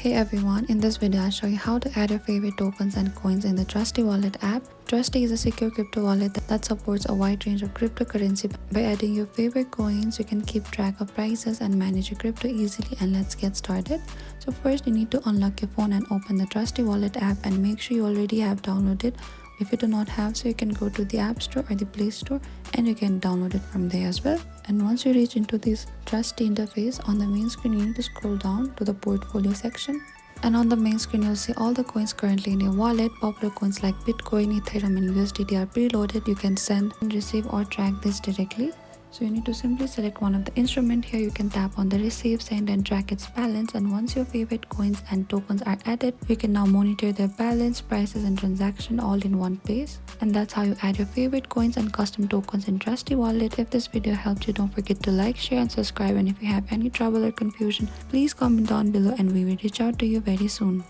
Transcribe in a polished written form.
Hey everyone, in this video I'll show you how to add your favorite tokens and coins in the Trustee Wallet app. Trustee is a secure crypto wallet that supports a wide range of cryptocurrency. By adding your favorite coins, you can keep track of prices and manage your crypto easily. And let's get started. So first you need to unlock your phone and open the Trustee Wallet app, and make sure you already have downloaded. If you do not have, so you can go to the App Store or the Play Store and you can download it from there as well. And once you reach into this Trustee interface, on the main screen you need to scroll down to the portfolio section. And on the main screen you'll see all the coins currently in your wallet. Popular coins like Bitcoin, Ethereum and USDT are preloaded. You can send, receive or track this directly. So you need to simply select one of the instruments. Here you can tap on the receive, send and track its balance. And once your favorite coins and tokens are added, you can now monitor their balance, prices and transaction all in one place. And that's how you add your favorite coins and custom tokens in Trustee Wallet. If this video helped you, don't forget to like, share and subscribe. And if you have any trouble or confusion, please comment down below and we will reach out to you very soon.